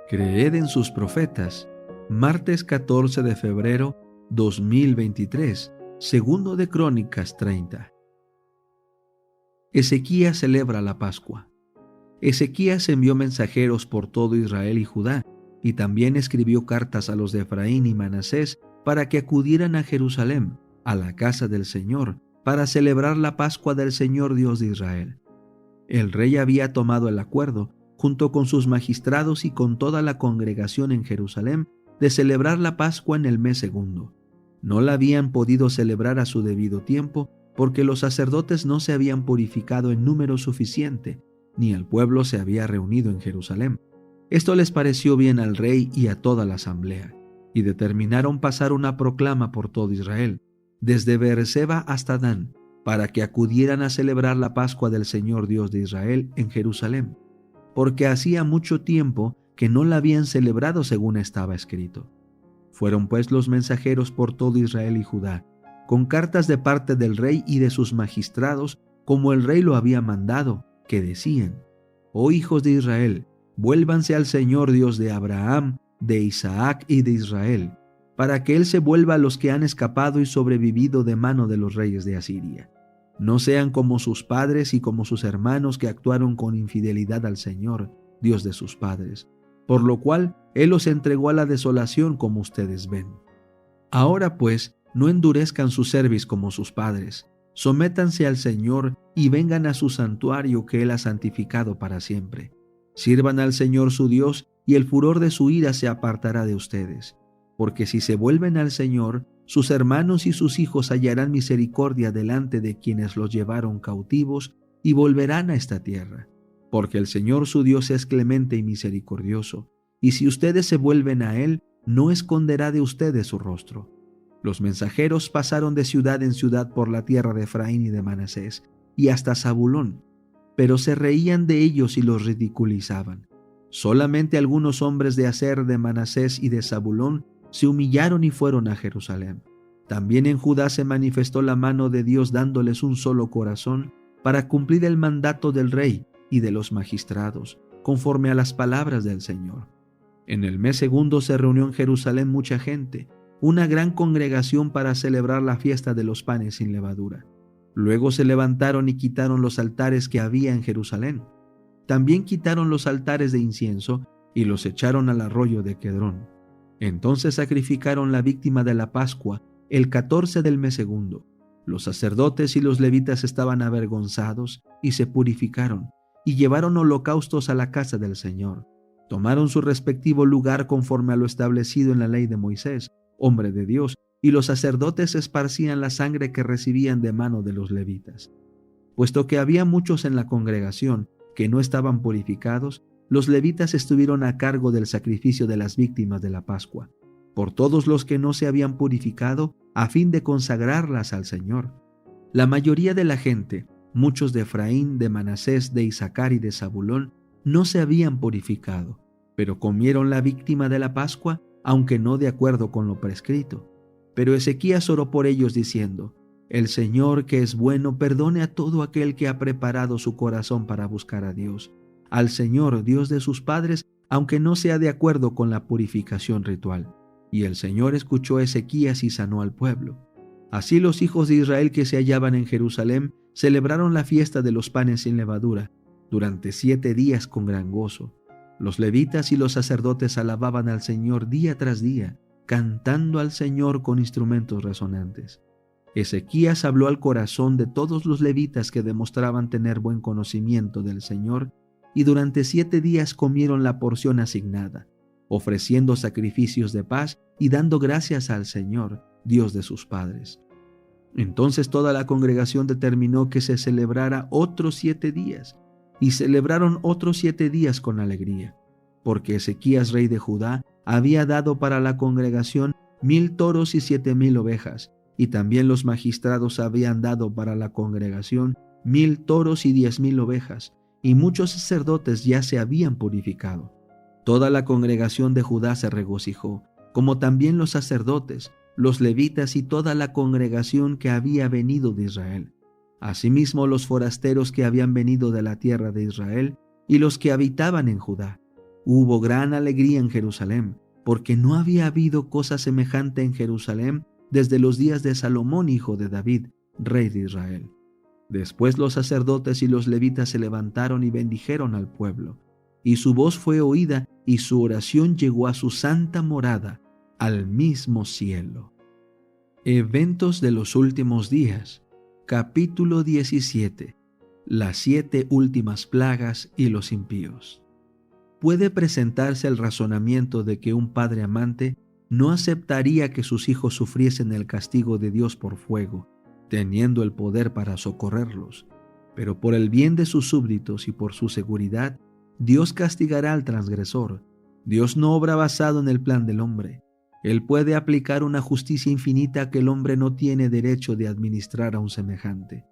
Creed en sus profetas. Martes 14 de febrero 2023, segundo de Crónicas 30. Ezequías celebra la Pascua. Ezequías envió mensajeros por todo Israel y Judá, y también escribió cartas a los de Efraín y Manasés para que acudieran a Jerusalén, a la casa del Señor, para celebrar la Pascua del Señor Dios de Israel. El rey había tomado el acuerdo, junto con sus magistrados y con toda la congregación en Jerusalén, de celebrar la Pascua en el mes segundo. No la habían podido celebrar a su debido tiempo, porque los sacerdotes no se habían purificado en número suficiente, ni el pueblo se había reunido en Jerusalén. Esto les pareció bien al rey y a toda la asamblea, y determinaron pasar una proclama por todo Israel, desde Beerseba hasta Dan, para que acudieran a celebrar la Pascua del Señor Dios de Israel en Jerusalén, porque hacía mucho tiempo que no la habían celebrado según estaba escrito. Fueron pues los mensajeros por todo Israel y Judá, con cartas de parte del rey y de sus magistrados, como el rey lo había mandado, que decían: «Oh hijos de Israel, vuélvanse al Señor Dios de Abraham, de Isaac y de Israel, para que Él se vuelva a los que han escapado y sobrevivido de mano de los reyes de Asiria. No sean como sus padres y como sus hermanos que actuaron con infidelidad al Señor, Dios de sus padres, por lo cual Él los entregó a la desolación como ustedes ven. Ahora pues, no endurezcan su cerviz como sus padres, sométanse al Señor y vengan a su santuario que Él ha santificado para siempre. Sirvan al Señor su Dios y el furor de su ira se apartará de ustedes, porque si se vuelven al Señor, sus hermanos y sus hijos hallarán misericordia delante de quienes los llevaron cautivos y volverán a esta tierra, porque el Señor su Dios es clemente y misericordioso, y si ustedes se vuelven a Él, no esconderá de ustedes su rostro». Los mensajeros pasaron de ciudad en ciudad por la tierra de Efraín y de Manasés, y hasta Zabulón, pero se reían de ellos y los ridiculizaban. Solamente algunos hombres de Aser, de Manasés y de Zabulón se humillaron y fueron a Jerusalén. También en Judá se manifestó la mano de Dios dándoles un solo corazón para cumplir el mandato del rey y de los magistrados, conforme a las palabras del Señor. En el mes segundo se reunió en Jerusalén mucha gente, una gran congregación para celebrar la fiesta de los panes sin levadura. Luego se levantaron y quitaron los altares que había en Jerusalén. También quitaron los altares de incienso y los echaron al arroyo de Quedrón. Entonces sacrificaron la víctima de la Pascua el 14 del mes segundo. Los sacerdotes y los levitas estaban avergonzados y se purificaron, y llevaron holocaustos a la casa del Señor. Tomaron su respectivo lugar conforme a lo establecido en la ley de Moisés, hombre de Dios, y los sacerdotes esparcían la sangre que recibían de mano de los levitas. Puesto que había muchos en la congregación que no estaban purificados, los levitas estuvieron a cargo del sacrificio de las víctimas de la Pascua, por todos los que no se habían purificado, a fin de consagrarlas al Señor. La mayoría de la gente, muchos de Efraín, de Manasés, de Isaacar y de Zabulón, no se habían purificado, pero comieron la víctima de la Pascua, aunque no de acuerdo con lo prescrito. Pero Ezequías oró por ellos diciendo: «El Señor, que es bueno, perdone a todo aquel que ha preparado su corazón para buscar a Dios, al Señor, Dios de sus padres, aunque no sea de acuerdo con la purificación ritual». Y el Señor escuchó a Ezequías y sanó al pueblo. Así los hijos de Israel que se hallaban en Jerusalén celebraron la fiesta de los panes sin levadura durante 7 días con gran gozo. Los levitas y los sacerdotes alababan al Señor día tras día, cantando al Señor con instrumentos resonantes. Ezequías habló al corazón de todos los levitas que demostraban tener buen conocimiento del Señor, y durante 7 días comieron la porción asignada, ofreciendo sacrificios de paz y dando gracias al Señor, Dios de sus padres. Entonces toda la congregación determinó que se celebrara otros 7 días, y celebraron otros 7 días con alegría, porque Ezequías, rey de Judá, había dado para la congregación 1000 toros y 7000 ovejas, y también los magistrados habían dado para la congregación 1000 toros y 10,000 ovejas, y muchos sacerdotes ya se habían purificado. Toda la congregación de Judá se regocijó, como también los sacerdotes, los levitas y toda la congregación que había venido de Israel. Asimismo los forasteros que habían venido de la tierra de Israel y los que habitaban en Judá. Hubo gran alegría en Jerusalén, porque no había habido cosa semejante en Jerusalén desde los días de Salomón, hijo de David, rey de Israel. Después los sacerdotes y los levitas se levantaron y bendijeron al pueblo, y su voz fue oída y su oración llegó a su santa morada, al mismo cielo. Eventos de los últimos días, capítulo 17. Las 7 últimas plagas y los impíos. Puede presentarse el razonamiento de que un padre amante no aceptaría que sus hijos sufriesen el castigo de Dios por fuego, teniendo el poder para socorrerlos. Pero por el bien de sus súbditos y por su seguridad, Dios castigará al transgresor. Dios no obra basado en el plan del hombre. Él puede aplicar una justicia infinita que el hombre no tiene derecho de administrar a un semejante.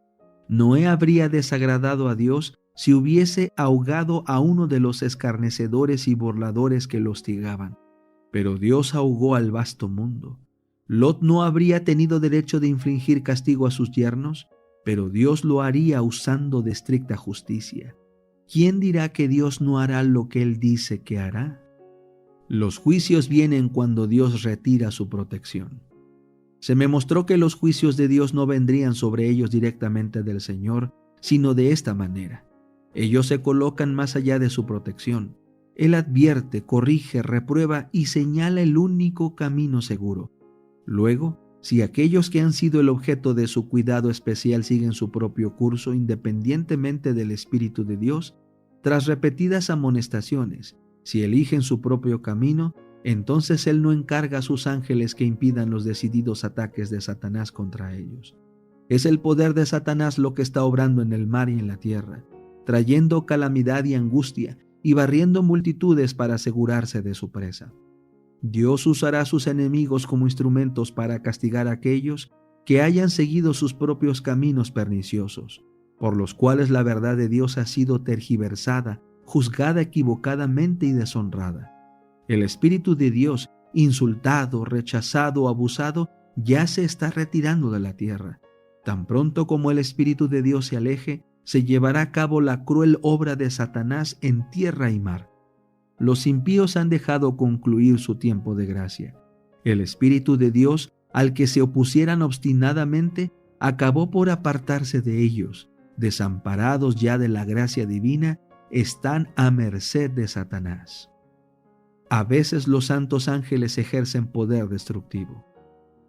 Noé habría desagradado a Dios si hubiese ahogado a uno de los escarnecedores y burladores que lo hostigaban. Pero Dios ahogó al vasto mundo. Lot no habría tenido derecho de infligir castigo a sus yernos, pero Dios lo haría usando de estricta justicia. ¿Quién dirá que Dios no hará lo que Él dice que hará? Los juicios vienen cuando Dios retira su protección. Se me mostró que los juicios de Dios no vendrían sobre ellos directamente del Señor, sino de esta manera. Ellos se colocan más allá de su protección. Él advierte, corrige, reprueba y señala el único camino seguro. Luego, si aquellos que han sido el objeto de su cuidado especial siguen su propio curso independientemente del Espíritu de Dios, tras repetidas amonestaciones, si eligen su propio camino, entonces Él no encarga a sus ángeles que impidan los decididos ataques de Satanás contra ellos. Es el poder de Satanás lo que está obrando en el mar y en la tierra, trayendo calamidad y angustia y barriendo multitudes para asegurarse de su presa. Dios usará a sus enemigos como instrumentos para castigar a aquellos que hayan seguido sus propios caminos perniciosos, por los cuales la verdad de Dios ha sido tergiversada, juzgada equivocadamente y deshonrada. El Espíritu de Dios, insultado, rechazado, abusado, ya se está retirando de la tierra. Tan pronto como el Espíritu de Dios se aleje, se llevará a cabo la cruel obra de Satanás en tierra y mar. Los impíos han dejado concluir su tiempo de gracia. El Espíritu de Dios, al que se opusieran obstinadamente, acabó por apartarse de ellos. Desamparados ya de la gracia divina, están a merced de Satanás. A veces los santos ángeles ejercen poder destructivo.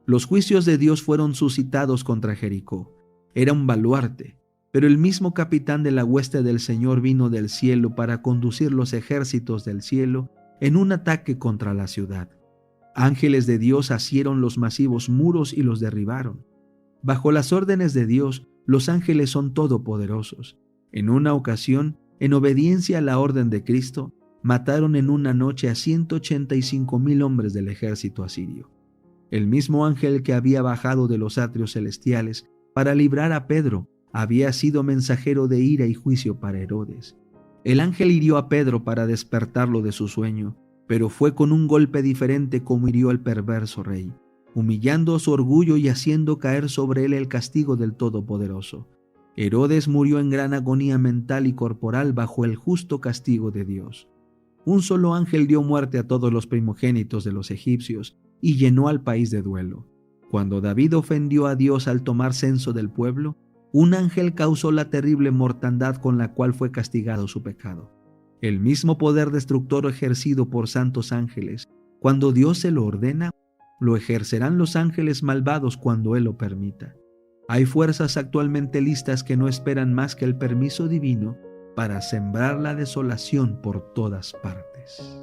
Los juicios de Dios fueron suscitados contra Jericó. Era un baluarte, pero el mismo capitán de la hueste del Señor vino del cielo para conducir los ejércitos del cielo en un ataque contra la ciudad. Ángeles de Dios asieron los masivos muros y los derribaron. Bajo las órdenes de Dios, los ángeles son todopoderosos. En una ocasión, en obediencia a la orden de Cristo, mataron en una noche a 185,000 hombres del ejército asirio. El mismo ángel que había bajado de los atrios celestiales para librar a Pedro había sido mensajero de ira y juicio para Herodes. El ángel hirió a Pedro para despertarlo de su sueño, pero fue con un golpe diferente como hirió al perverso rey, humillando su orgullo y haciendo caer sobre él el castigo del Todopoderoso. Herodes murió en gran agonía mental y corporal bajo el justo castigo de Dios. Un solo ángel dio muerte a todos los primogénitos de los egipcios y llenó al país de duelo. Cuando David ofendió a Dios al tomar censo del pueblo, un ángel causó la terrible mortandad con la cual fue castigado su pecado. El mismo poder destructor ejercido por santos ángeles, cuando Dios se lo ordena, lo ejercerán los ángeles malvados cuando Él lo permita. Hay fuerzas actualmente listas que no esperan más que el permiso divino para sembrar la desolación por todas partes.